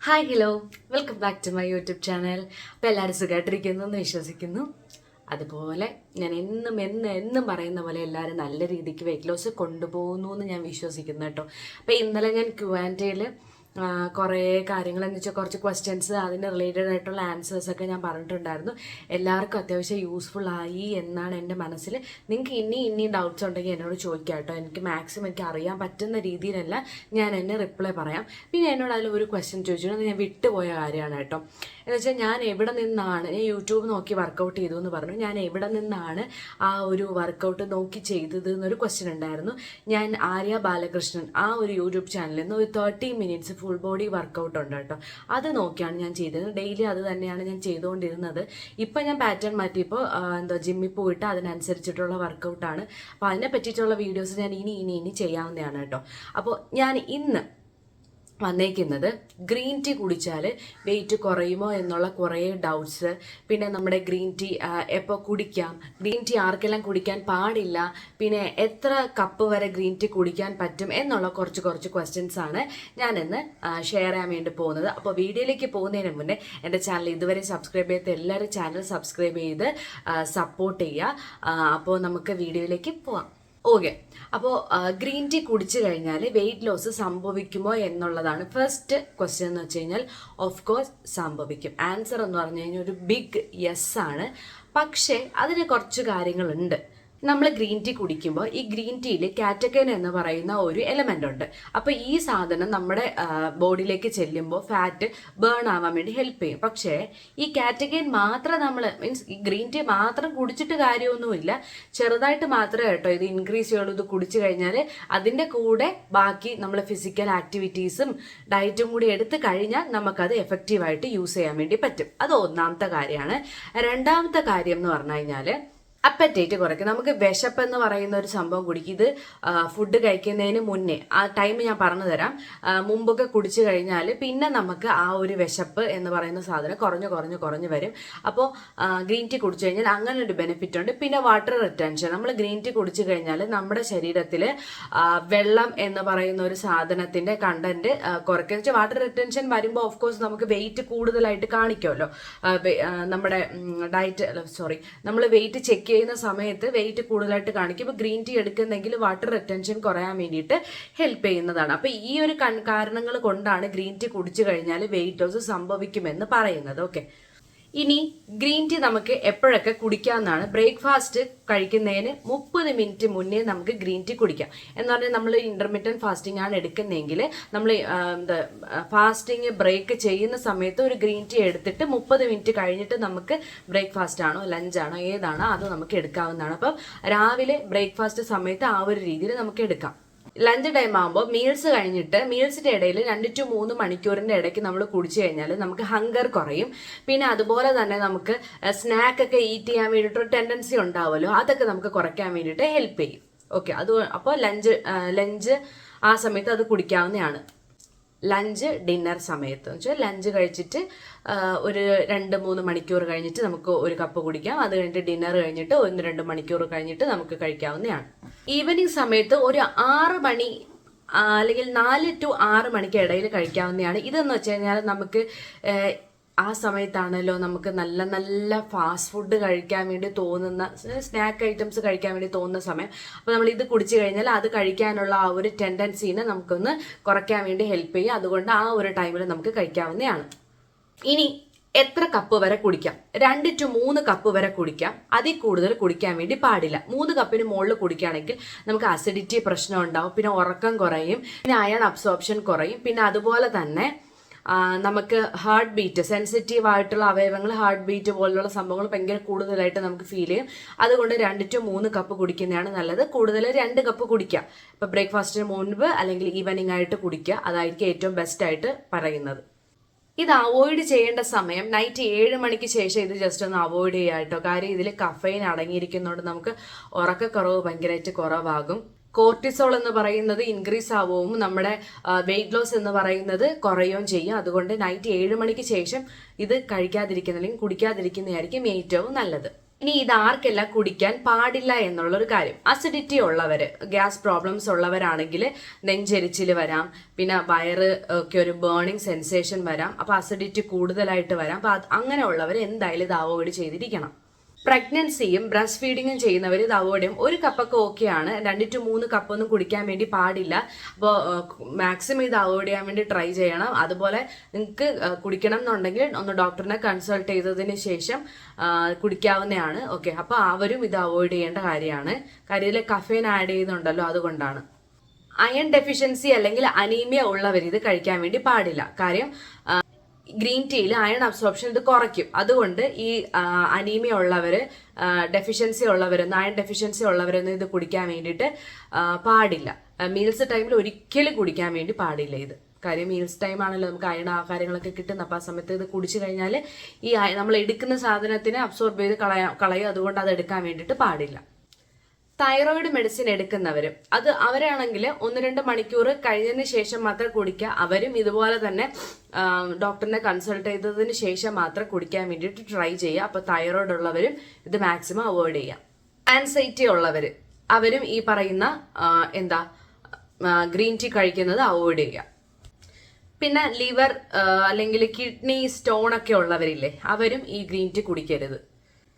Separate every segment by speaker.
Speaker 1: Hi hello welcome back to my YouTube channel. അപ്പോൾ എല്ലാവരും സുഖമായിട്ടിരിക്കുന്നു എന്ന് വിശ്വസിക്കുന്നു. അതുപോലെ ഞാൻ എന്നും പറയുന്ന പോലെ എല്ലാവരും നല്ല രീതിക്ക് വെയിറ്റ് ലോസ് കൊണ്ടുപോകുന്നു എന്ന് ഞാൻ വിശ്വസിക്കുന്നു കേട്ടോ. അപ്പോൾ ഇന്നലെ ഞാൻ Q&Aയിൽ കുറേ കാര്യങ്ങൾ എന്ന് വെച്ചാൽ കുറച്ച് ക്വസ്റ്റ്യൻസ് അതിന് റിലേറ്റഡ് ആയിട്ടുള്ള ആൻസേഴ്സൊക്കെ ഞാൻ പറഞ്ഞിട്ടുണ്ടായിരുന്നു. എല്ലാവർക്കും അത്യാവശ്യം യൂസ്ഫുൾ ആയി എന്നാണ് എൻ്റെ മനസ്സിൽ. നിങ്ങൾക്ക് ഇനി ഡൗട്ട്സ് ഉണ്ടെങ്കിൽ എന്നോട് ചോദിക്കാം കേട്ടോ. എനിക്ക് മാക്സിമം എനിക്ക് അറിയാൻ പറ്റുന്ന രീതിയിലല്ല ഞാൻ റിപ്ലൈ പറയാം. പിന്നെ എന്നോട് അതിൽ ഒരു ക്വസ്റ്റ്യൻ ചോദിച്ചിട്ടുണ്ട്, ഞാൻ വിട്ടുപോയ കാര്യമാണ് കേട്ടോ. എന്ന് വെച്ചാൽ ഞാൻ എവിടെ നിന്നാണ് യൂട്യൂബ് നോക്കി വർക്കൗട്ട് ചെയ്തു എന്ന് പറഞ്ഞു. ഞാൻ എവിടെ നിന്നാണ് ആ ഒരു വർക്കൗട്ട് നോക്കി ചെയ്തത് എന്നൊരു ക്വസ്റ്റ്യൻ ഉണ്ടായിരുന്നു. ഞാൻ ആര്യ ബാലകൃഷ്ണൻ ആ ഒരു യൂട്യൂബ് ചാനലിൽ നിന്ന് ഒരു 30 മിനിറ്റ്സ് ഫുൾ ബോഡി വർക്കൗട്ട് ഉണ്ട് കേട്ടോ. അത് നോക്കിയാണ് ഞാൻ ചെയ്തത്. ഡെയിലി അത് തന്നെയാണ് ഞാൻ ചെയ്തുകൊണ്ടിരുന്നത്. ഇപ്പം ഞാൻ പാറ്റേൺ മാറ്റിയപ്പോൾ ജിമ്മിൽ പോയിട്ട് അതിനനുസരിച്ചിട്ടുള്ള വർക്കൗട്ടാണ്. അപ്പോൾ അതിനെ പറ്റിയിട്ടുള്ള വീഡിയോസ് ഞാൻ ഇനി ചെയ്യാവുന്നതാണ് കേട്ടോ. അപ്പോൾ ഞാൻ ഇന്ന് വന്നേക്കുന്നത് ഗ്രീൻ ടീ കുടിച്ചാൽ വെയിറ്റ് കുറയുമോ എന്നുള്ള കുറേ ഡൗട്ട്സ്, പിന്നെ നമ്മുടെ ഗ്രീൻ ടീ എപ്പോൾ കുടിക്കാം, ഗ്രീൻ ടീ ആർക്കെല്ലാം കുടിക്കാൻ പാടില്ല, പിന്നെ എത്ര കപ്പ് വരെ ഗ്രീൻ ടീ കുടിക്കാൻ പറ്റും എന്നുള്ള കുറച്ച് ക്വസ്റ്റ്യൻസ് ആണ് ഞാനിന്ന് ഷെയർ ചെയ്യാൻ വേണ്ടി പോകുന്നത്. അപ്പോൾ വീഡിയോയിലേക്ക് പോകുന്നതിന് മുന്നേ എൻ്റെ ചാനൽ ഇതുവരെ സബ്സ്ക്രൈബ് ചെയ്ത എല്ലാവരും ചാനൽ സബ്സ്ക്രൈബ് ചെയ്ത് സപ്പോർട്ട് ചെയ്യുക. അപ്പോൾ നമുക്ക് വീഡിയോയിലേക്ക് പോവാം. ഓക്കെ, അപ്പോൾ ഗ്രീൻ ടീ കുടിച്ചു കഴിഞ്ഞാൽ വെയിറ്റ് ലോസ് സംഭവിക്കുമോ എന്നുള്ളതാണ് ഫസ്റ്റ് ക്വസ്റ്റ്യൻ. എന്ന് വെച്ച് കഴിഞ്ഞാൽ ഓഫ് കോഴ്സ് സംഭവിക്കും. ആൻസർ എന്ന് പറഞ്ഞു കഴിഞ്ഞാൽ ഒരു ബിഗ് യെസ് ആണ്. പക്ഷേ അതിന് കുറച്ച് കാര്യങ്ങളുണ്ട്. നമ്മൾ ഗ്രീൻ ടീ കുടിക്കുമ്പോൾ ഈ ഗ്രീൻ ടീയിൽ കാറ്റക്കൈൻ എന്ന് പറയുന്ന ഒരു എലമെൻ്റ് ഉണ്ട്. അപ്പോൾ ഈ സാധനം നമ്മുടെ ബോഡിയിലേക്ക് ചെല്ലുമ്പോൾ ഫാറ്റ് ബേൺ ആവാൻ വേണ്ടി ഹെൽപ്പ് ചെയ്യും. പക്ഷേ ഈ കാറ്റക്കൈൻ മാത്രം നമ്മൾ മീൻസ് ഈ ഗ്രീൻ ടീ മാത്രം കുടിച്ചിട്ട് കാര്യമൊന്നുമില്ല, ചെറുതായിട്ട് മാത്രമേ കേട്ടോ ഇത് ഇൻക്രീസ് ചെയ്യുള്ളൂ. ഇത് കുടിച്ചു കഴിഞ്ഞാൽ അതിൻ്റെ കൂടെ ബാക്കി നമ്മൾ ഫിസിക്കൽ ആക്ടിവിറ്റീസും ഡയറ്റും കൂടി എടുത്തു കഴിഞ്ഞാൽ നമുക്കത് എഫക്റ്റീവായിട്ട് യൂസ് ചെയ്യാൻ വേണ്ടി പറ്റും. അത് ഒന്നാമത്തെ കാര്യമാണ്. രണ്ടാമത്തെ കാര്യം എന്ന് പറഞ്ഞു കഴിഞ്ഞാൽ അപ്പറ്റൈറ്റ് കുറയ്ക്കും. നമുക്ക് വിശപ്പ് എന്ന് പറയുന്ന ഒരു സംഭവം കുടിക്കും. ഇത് ഫുഡ് കഴിക്കുന്നതിന് മുന്നേ ആ ടൈം ഞാൻ പറഞ്ഞു തരാം. മുമ്പൊക്കെ കുടിച്ചു കഴിഞ്ഞാൽ പിന്നെ നമുക്ക് ആ ഒരു വിശപ്പ് എന്ന് പറയുന്ന സാധനം കുറഞ്ഞു വരും. അപ്പോൾ ഗ്രീൻ ടീ കുടിച്ചു കഴിഞ്ഞാൽ അങ്ങനെ ഒരു ബെനിഫിറ്റ് ഉണ്ട്. പിന്നെ വാട്ടർ റിട്ടൻഷൻ. നമ്മൾ ഗ്രീൻ ടീ കുടിച്ചു കഴിഞ്ഞാൽ നമ്മുടെ ശരീരത്തിൽ വെള്ളം എന്ന് പറയുന്ന ഒരു സാധനത്തിൻ്റെ കണ്ടന്റ് കുറയ്ക്കുക. വെച്ചാൽ വാട്ടർ റിട്ടൻഷൻ വരുമ്പോൾ ഓഫ് കോഴ്സ് നമുക്ക് വെയിറ്റ് കൂടുതലായിട്ട് കാണിക്കുമല്ലോ. നമ്മുടെ നമ്മൾ വെയിറ്റ് ചെക്ക് ചെയ്യുന്ന സമയത്ത് വെയിറ്റ് കൂടുതലായിട്ട് കാണിക്കും. ഇപ്പോൾ ഗ്രീൻ ടീ എടുക്കുന്നെങ്കിൽ വാട്ടർ റിട്ടൻഷൻ കുറയാൻ വേണ്ടിയിട്ട് ഹെൽപ്പ് ചെയ്യുന്നതാണ്. അപ്പോൾ ഈ ഒരു കാരണങ്ങൾ കൊണ്ടാണ് ഗ്രീൻ ടീ കുടിച്ചു കഴിഞ്ഞാൽ വെയിറ്റ് ലോസ് സംഭവിക്കുമെന്ന് പറയുന്നത്. ഓക്കെ, ഇനി ഗ്രീൻ ടീ നമുക്ക് എപ്പോഴൊക്കെ കുടിക്കാമെന്നാണ്. ബ്രേക്ക്ഫാസ്റ്റ് കഴിക്കുന്നതിന് 30 മിനിറ്റ് മുന്നേ നമുക്ക് ഗ്രീൻ ടീ കുടിക്കാം. എന്ന് പറഞ്ഞാൽ നമ്മൾ ഇന്റർമീഡിയറ്റ് ഫാസ്റ്റിംഗ് ആണ് എടുക്കുന്നതെങ്കിൽ നമ്മൾ ഫാസ്റ്റിംഗ് ബ്രേക്ക് ചെയ്യുന്ന സമയത്ത് ഒരു ഗ്രീൻ ടീ എടുത്തിട്ട് 30 മിനിറ്റ് കഴിഞ്ഞിട്ട് നമുക്ക് ബ്രേക്ക്ഫാസ്റ്റ് ആണോ ലഞ്ചാണോ ഏതാണോ അത് നമുക്ക് എടുക്കാവുന്നതാണ്. അപ്പം രാവിലെ ബ്രേക്ക്ഫാസ്റ്റ് സമയത്ത് ആ ഒരു രീതിയിൽ നമുക്ക് എടുക്കാം. ലഞ്ച് ടൈം ആകുമ്പോൾ മീൽസ് കഴിഞ്ഞിട്ട് മീൽസിൻ്റെ ഇടയിൽ 2 to 3 മണിക്കൂറിൻ്റെ ഇടയ്ക്ക് നമ്മൾ കുടിച്ചു കഴിഞ്ഞാൽ നമുക്ക് ഹങ്കർ കുറയും. പിന്നെ അതുപോലെ തന്നെ നമുക്ക് സ്നാക്കൊക്കെ ഈറ്റ് ചെയ്യാൻ വേണ്ടിയിട്ടൊരു ടെൻഡൻസി ഉണ്ടാവുമല്ലോ, അതൊക്കെ നമുക്ക് കുറയ്ക്കാൻ വേണ്ടിയിട്ട് ഹെൽപ്പ് ചെയ്യും. ഓക്കെ, അപ്പോൾ ലഞ്ച് ആ സമയത്ത് അത് കുടിക്കാവുന്നതാണ്. ലഞ്ച് ഡിന്നർ സമയത്ത് എന്ന് വെച്ചാൽ ലഞ്ച് കഴിച്ചിട്ട് ഒരു 2-3 മണിക്കൂർ കഴിഞ്ഞിട്ട് നമുക്ക് ഒരു കപ്പ് കുടിക്കാം. അത് കഴിഞ്ഞിട്ട് ഡിന്നർ കഴിഞ്ഞിട്ട് 1-2 മണിക്കൂർ കഴിഞ്ഞിട്ട് നമുക്ക് കഴിക്കാവുന്നതാണ്. ഈവനിങ് സമയത്ത് ഒരു 6 മണി അല്ലെങ്കിൽ 4 to 6 മണിക്ക് ഇടയിൽ കഴിക്കാവുന്നതാണ്. ഇതെന്ന് വെച്ച് കഴിഞ്ഞാൽ നമുക്ക് ആ സമയത്താണല്ലോ നമുക്ക് നല്ല ഫാസ്റ്റ് ഫുഡ് കഴിക്കാൻ വേണ്ടി തോന്നുന്ന സ്നാക്ക് ഐറ്റംസ് കഴിക്കാൻ വേണ്ടി തോന്നുന്ന സമയം. അപ്പോൾ നമ്മൾ ഇത് കുടിച്ചു കഴിഞ്ഞാൽ അത് കഴിക്കാനുള്ള ആ ഒരു ടെൻഡൻസീനെ നമുക്കൊന്ന് കുറയ്ക്കാൻ വേണ്ടി ഹെൽപ്പ് ചെയ്യും. അതുകൊണ്ട് ആ ഒരു ടൈമിൽ നമുക്ക് കഴിക്കാവുന്നതാണ്. ഇനി എത്ര കപ്പ് വരെ കുടിക്കാം? 2 to 3 കപ്പ് വരെ കുടിക്കാം. അതിൽ കൂടുതൽ കുടിക്കാൻ വേണ്ടി പാടില്ല. 3 കപ്പിന് മുകളിൽ കുടിക്കുകയാണെങ്കിൽ നമുക്ക് അസിഡിറ്റി പ്രശ്നം ഉണ്ടാവും, പിന്നെ ഉറക്കം കുറയും, പിന്നെ അയൺ അബ്സോർപ്ഷൻ കുറയും. പിന്നെ അതുപോലെ തന്നെ നമുക്ക് ഹാർട്ട് ബീറ്റ്, സെൻസിറ്റീവ് ആയിട്ടുള്ള അവയവങ്ങൾ ഹാർട്ട് ബീറ്റ് പോലുള്ള സംഭവങ്ങൾ ഭയങ്കര കൂടുതലായിട്ട് നമുക്ക് ഫീൽ ചെയ്യും. അതുകൊണ്ട് 2 to 3 കപ്പ് കുടിക്കുന്നതാണ് നല്ലത്. കൂടുതൽ 2 കപ്പ് കുടിക്കുക. ഇപ്പോൾ ബ്രേക്ക്ഫാസ്റ്റിന് മുൻപ് അല്ലെങ്കിൽ ഈവനിങ് ആയിട്ട് കുടിക്കുക. അതായിരിക്കും ഏറ്റവും ബെസ്റ്റ് ആയിട്ട് പറയുന്നത്. ഇത് അവോയ്ഡ് ചെയ്യേണ്ട സമയം നൈറ്റ് 7 മണിക്ക് ശേഷം ഇത് ജസ്റ്റ് ഒന്ന് അവോയ്ഡ് ചെയ്യുക കേട്ടോ. കാര്യം ഇതിൽ കഫൈൻ അടങ്ങിയിരിക്കുന്നതുകൊണ്ട് നമുക്ക് ഉറക്കക്കുറവ് ഭയങ്കരമായിട്ട് കുറവാകും. കോർട്ടിസോൾ എന്ന് പറയുന്നത് ഇൻക്രീസ് ആവുകയും നമ്മുടെ വെയിറ്റ് ലോസ് എന്ന് പറയുന്നത് കുറയുകയും ചെയ്യും. അതുകൊണ്ട് നൈറ്റ് 7 മണിക്ക് ശേഷം ഇത് കഴിക്കാതിരിക്കുന്ന അല്ലെങ്കിൽ കുടിക്കാതിരിക്കുന്നതായിരിക്കും ഏറ്റവും നല്ലത്. ഇനി ഇത് ആർക്കെല്ലാം കുടിക്കാൻ പാടില്ല എന്നുള്ളൊരു കാര്യം, അസിഡിറ്റി ഉള്ളവർ, ഗ്യാസ് പ്രോബ്ലംസ് ഉള്ളവരാണെങ്കിൽ നെഞ്ചെരിച്ചിൽ വരാം, പിന്നെ വയറ് ഒക്കെ ഒരു ബേണിംഗ് സെൻസേഷൻ വരാം, അപ്പോൾ അസിഡിറ്റി കൂടുതലായിട്ട് വരാം. അപ്പോൾ അങ്ങനെയുള്ളവർ എന്തായാലും ഇത് അവോയ്ഡ് ചെയ്തിരിക്കണം. പ്രഗ്നൻസിയും ബ്രസ്റ്റ് ഫീഡിങ്ങും ചെയ്യുന്നവർ ഇത് അവോയ്ഡ് ചെയ്യും. ഒരു കപ്പൊക്കെ ഓക്കെയാണ്, 2 to 3 കപ്പൊന്നും കുടിക്കാൻ വേണ്ടി പാടില്ല. അപ്പോൾ മാക്സിമം ഇത് അവോയ്ഡ് ചെയ്യാൻ വേണ്ടി ട്രൈ ചെയ്യണം. അതുപോലെ നിങ്ങൾക്ക് കുടിക്കണം എന്നുണ്ടെങ്കിൽ ഒന്ന് ഡോക്ടറിനെ കൺസൾട്ട് ചെയ്തതിന് ശേഷം കുടിക്കാവുന്നതാണ്. ഓക്കെ, അപ്പോൾ അവരും ഇത് അവോയ്ഡ് ചെയ്യേണ്ട കാര്യമാണ്. കാര്യം ഇതിൽ കഫേൻ ആഡ് ചെയ്യുന്നുണ്ടല്ലോ, അതുകൊണ്ടാണ്. അയൺ ഡെഫിഷ്യൻസി അല്ലെങ്കിൽ അനീമിയ ഉള്ളവർ ഇത് കഴിക്കാൻ വേണ്ടി പാടില്ല. കാര്യം ഗ്രീൻ ടീയിൽ അയൺ അബ്സോർപ്ഷൻ ഇത് കുറയ്ക്കും. അതുകൊണ്ട് ഈ അനീമിയ ഉള്ളവർ, ഡെഫിഷ്യൻസി ഉള്ളവരൊന്നും, അയൺ ഡെഫിഷ്യൻസി ഉള്ളവരൊന്നും ഇത് കുടിക്കാൻ വേണ്ടിയിട്ട് പാടില്ല. മീൽസ് ടൈമിൽ ഒരിക്കലും കുടിക്കാൻ വേണ്ടി പാടില്ല ഇത്. കാര്യം മീൽസ് ടൈം ആണല്ലോ നമുക്ക് അയൺ ആഹാരങ്ങളൊക്കെ കിട്ടുന്നത്. അപ്പോൾ ആ സമയത്ത് ഇത് കുടിച്ചു കഴിഞ്ഞാൽ ഈ നമ്മൾ എടുക്കുന്ന സാധനത്തിനെ അബ്സോർബ് ചെയ്ത് കളയും. അതുകൊണ്ട് അത് എടുക്കാൻ വേണ്ടിയിട്ട് പാടില്ല. തൈറോയിഡ് മെഡിസിൻ എടുക്കുന്നവരും അവരാണെങ്കിൽ 1-2 മണിക്കൂർ കഴിഞ്ഞതിന് ശേഷം മാത്രം കുടിക്കുക. അവരും ഇതുപോലെ തന്നെ ഡോക്ടറിനെ കൺസൾട്ട് ചെയ്തതിന് ശേഷം മാത്രം കുടിക്കാൻ വേണ്ടിയിട്ട് ട്രൈ ചെയ്യുക. അപ്പോൾ തൈറോയിഡ് ഉള്ളവരും ഇത് മാക്സിമം അവോയ്ഡ് ചെയ്യുക. ആൻസൈറ്റി ഉള്ളവർ അവരും ഈ പറയുന്ന ഗ്രീൻ ടീ കഴിക്കുന്നത് അവോയ്ഡ് ചെയ്യുക. പിന്നെ ലിവർ അല്ലെങ്കിൽ കിഡ്നി സ്റ്റോൺ ഒക്കെ ഉള്ളവരില്ലേ, അവരും ഈ ഗ്രീൻ ടീ കുടിക്കരുത്.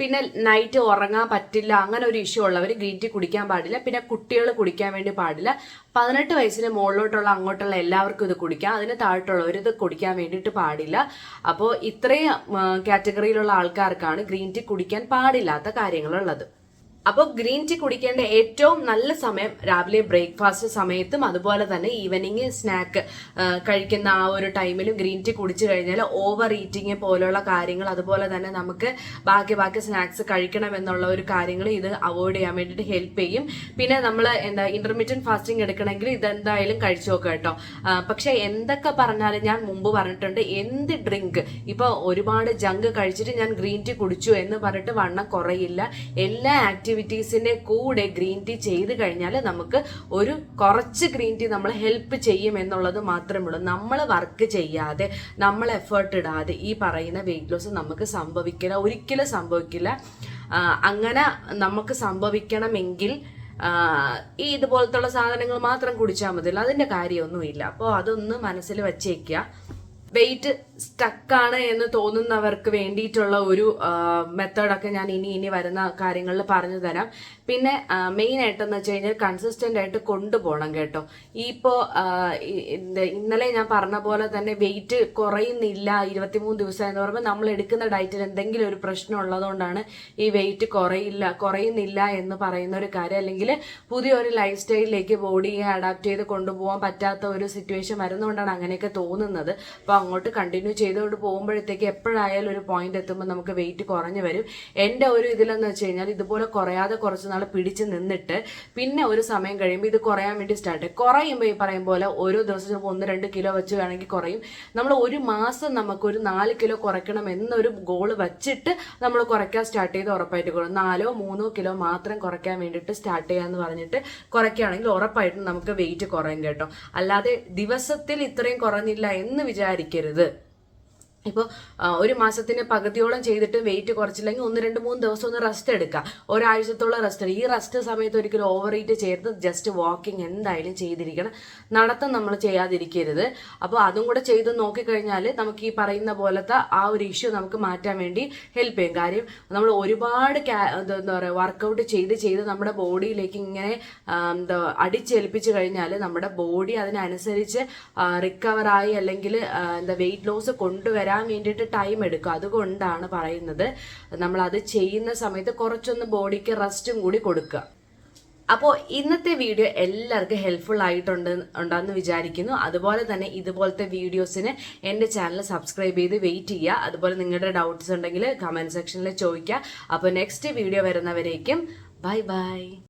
Speaker 1: പിന്നെ നൈറ്റ് ഉറങ്ങാൻ പറ്റില്ല, അങ്ങനെ ഒരു ഇഷ്യൂ ഉള്ളവർ ഗ്രീൻ ടീ കുടിക്കാൻ പാടില്ല. പിന്നെ കുട്ടികൾ കുടിക്കാൻ വേണ്ടി പാടില്ല. 18 വയസ്സിന് മുകളിലോട്ടുള്ള അങ്ങോട്ടുള്ള എല്ലാവർക്കും ഇത് കുടിക്കാം. അതിന് താഴോട്ടുള്ളവർ ഇത് കുടിക്കാൻ വേണ്ടിയിട്ട് പാടില്ല. അപ്പോൾ ഇത്രയും കാറ്റഗറിയിലുള്ള ആൾക്കാർക്കാണ് ഗ്രീൻ ടീ കുടിക്കാൻ പാടില്ലാത്ത കാര്യങ്ങളുള്ളത്. അപ്പോൾ ഗ്രീൻ ടീ കുടിക്കേണ്ട ഏറ്റവും നല്ല സമയം രാവിലെ ബ്രേക്ക്ഫാസ്റ്റ് സമയത്തും അതുപോലെ തന്നെ ഈവനിങ് സ്നാക്ക് കഴിക്കുന്ന ആ ഒരു ടൈമിലും ഗ്രീൻ ടീ കുടിച്ചു കഴിഞ്ഞാൽ ഓവർ ഈറ്റിങ് പോലുള്ള കാര്യങ്ങൾ, അതുപോലെ തന്നെ നമുക്ക് ബാക്കി സ്നാക്സ് കഴിക്കണം എന്നുള്ള ഒരു കാര്യങ്ങൾ ഇത് അവോയ്ഡ് ചെയ്യാൻ വേണ്ടിയിട്ട് ഹെൽപ്പ് ചെയ്യും. പിന്നെ നമ്മൾ ഇന്റർമീഡിയറ്റ് ഫാസ്റ്റിംഗ് എടുക്കണമെങ്കിൽ ഇതെന്തായാലും കഴിച്ചു നോക്കുക കേട്ടോ. പക്ഷെ എന്തൊക്കെ പറഞ്ഞാലും ഞാൻ മുമ്പ് പറഞ്ഞിട്ടുണ്ട്, എന്ത് ഡ്രിങ്ക് ഇപ്പോൾ ഒരുപാട് ജങ്ക് കഴിച്ചിട്ട് ഞാൻ ഗ്രീൻ ടീ കുടിച്ചു എന്ന് പറഞ്ഞിട്ട് വണ്ണം കുറയില്ല. എല്ലാ ആക്ടിവിറ്റീസിന്റെ കൂടെ ഗ്രീൻ ടീ ചെയ്ത് കഴിഞ്ഞാൽ നമുക്ക് ഒരു കുറച്ച് ഗ്രീൻ ടീ നമ്മളെ ഹെൽപ്പ് ചെയ്യും എന്നുള്ളത് മാത്രമേ ഉള്ളൂ. നമ്മൾ വർക്ക് ചെയ്യാതെ, നമ്മൾ എഫേർട്ട് ഇടാതെ ഈ പറയുന്ന വെയിറ്റ് ലോസ് നമുക്ക് ഒരിക്കലും സംഭവിക്കില്ല. അങ്ങനെ നമുക്ക് സംഭവിക്കണമെങ്കിൽ ഈ ഇതുപോലത്തുള്ള സാധനങ്ങൾ മാത്രം കുടിച്ചാൽ മതിയല്ലോ, അതിന്റെ കാര്യമൊന്നുമില്ല. അപ്പോൾ അതൊന്ന് മനസ്സിൽ വെച്ചേക്കുക. വെയിറ്റ് സ്റ്റക്കാണ് എന്ന് തോന്നുന്നവർക്ക് വേണ്ടിയിട്ടുള്ള ഒരു മെത്തേഡൊക്കെ ഞാൻ ഇനി വരുന്ന കാര്യങ്ങളിൽ പറഞ്ഞു തരാം. പിന്നെ മെയിൻ ആയിട്ടെന്ന് വെച്ച് കഴിഞ്ഞാൽ കൺസിസ്റ്റന്റ് ആയിട്ട് കൊണ്ടുപോകണം കേട്ടോ. ഇപ്പോൾ ഇന്നലെ ഞാൻ പറഞ്ഞ പോലെ തന്നെ വെയിറ്റ് കുറയുന്നില്ല 23 ദിവസം എന്ന് പറയുമ്പോൾ നമ്മൾ എടുക്കുന്ന ഡയറ്റിൽ എന്തെങ്കിലും ഒരു പ്രശ്നം ഉള്ളതുകൊണ്ടാണ് ഈ വെയിറ്റ് കുറയുന്നില്ല എന്ന് പറയുന്ന ഒരു കാര്യം. അല്ലെങ്കിൽ പുതിയൊരു ലൈഫ് സ്റ്റൈലിലേക്ക് ബോഡിയെ അഡാപ്റ്റ് ചെയ്ത് കൊണ്ടുപോകാൻ പറ്റാത്ത ഒരു സിറ്റുവേഷൻ വരുന്നതുകൊണ്ടാണ് അങ്ങനെയൊക്കെ തോന്നുന്നത്. അപ്പോൾ അങ്ങോട്ട് കണ്ടിന്യൂ ചെയ്തുകൊണ്ട് പോകുമ്പോഴത്തേക്ക് എപ്പോഴായാലും ഒരു പോയിന്റ് എത്തുമ്പോൾ നമുക്ക് വെയിറ്റ് കുറഞ്ഞു വരും. എൻ്റെ ഒരു ഇതിലെന്ന് വെച്ച് കഴിഞ്ഞാൽ ഇതുപോലെ കുറയാതെ കുറച്ച് നാൾ പിടിച്ച് നിന്നിട്ട് പിന്നെ ഒരു സമയം കഴിയുമ്പോൾ ഇത് കുറയാൻ വേണ്ടി സ്റ്റാർട്ട് ചെയ്യും. കുറയുമ്പോൾ ഈ പറയും പോലെ ഓരോ ദിവസം ചിലപ്പോൾ 1-2 കിലോ വെച്ച് വേണമെങ്കിൽ കുറയും. നമ്മൾ ഒരു മാസം നമുക്കൊരു 4 കിലോ കുറയ്ക്കണം എന്നൊരു ഗോൾ വെച്ചിട്ട് നമ്മൾ കുറയ്ക്കാൻ സ്റ്റാർട്ട് ചെയ്ത് ഉറപ്പായിട്ട് കുറയും. 4-3 കിലോ മാത്രം കുറയ്ക്കാൻ വേണ്ടിയിട്ട് സ്റ്റാർട്ട് ചെയ്യാന്ന് പറഞ്ഞിട്ട് കുറയ്ക്കുകയാണെങ്കിൽ ഉറപ്പായിട്ടും നമുക്ക് വെയിറ്റ് കുറയും കേട്ടോ. അല്ലാതെ ദിവസത്തിൽ ഇത്രയും കുറഞ്ഞില്ല എന്ന് വിചാരിക്കരുത്. ഇപ്പോൾ ഒരു മാസത്തിന് പകുതിയോളം ചെയ്തിട്ട് വെയിറ്റ് കുറച്ചില്ലെങ്കിൽ 1-2-3 ദിവസം ഒന്ന് റെസ്റ്റ് എടുക്കുക. ഒരാഴ്ചത്തോളം റെസ്റ്റ് എടുക്കുക. ഈ റെസ്റ്റ് സമയത്ത് ഒരിക്കലും ഓവർ ഈറ്റ് ചെയ്ത് ജസ്റ്റ് വാക്കിംഗ് എന്തായാലും ചെയ്തിരിക്കണം. നടത്തം നമ്മൾ ചെയ്യാതിരിക്കരുത്. അപ്പോൾ അതും കൂടെ ചെയ്ത് നോക്കിക്കഴിഞ്ഞാൽ നമുക്ക് ഈ പറയുന്ന പോലത്തെ ആ ഒരു ഇഷ്യൂ നമുക്ക് മാറ്റാൻ വേണ്ടി ഹെൽപ്പ് ചെയ്യും. കാര്യം നമ്മൾ ഒരുപാട് എന്താ പറയുക വർക്കൗട്ട് ചെയ്ത് നമ്മുടെ ബോഡിയിലേക്ക് ഇങ്ങനെ അടിച്ചേൽപ്പിച്ച് കഴിഞ്ഞാൽ നമ്മുടെ ബോഡി അതിനനുസരിച്ച് റിക്കവറായി അല്ലെങ്കിൽ വെയിറ്റ് ലോസ് കൊണ്ടുവരാൻ വേണ്ടിയിട്ട് ടൈം എടുക്കും. അതുകൊണ്ടാണ് പറയുന്നത് നമ്മൾ അത് ചെയ്യുന്ന സമയത്ത് കുറച്ചൊന്ന് ബോഡിക്ക് റെസ്റ്റും കൂടി കൊടുക്കുക. അപ്പോൾ ഇന്നത്തെ വീഡിയോ എല്ലാവർക്കും ഹെൽപ്ഫുൾ ഉണ്ടാന്ന് വിചാരിക്കുന്നു. അതുപോലെ തന്നെ ഇതുപോലത്തെ വീഡിയോസിന് എൻ്റെ ചാനൽ സബ്സ്ക്രൈബ് ചെയ്ത് വെയിറ്റ് ചെയ്യുക. അതുപോലെ നിങ്ങളുടെ ഡൗട്ട്സ് ഉണ്ടെങ്കിൽ കമൻറ്റ് സെക്ഷനിൽ ചോദിക്കുക. അപ്പോൾ നെക്സ്റ്റ് വീഡിയോ വരുന്നവരേക്കും ബൈ.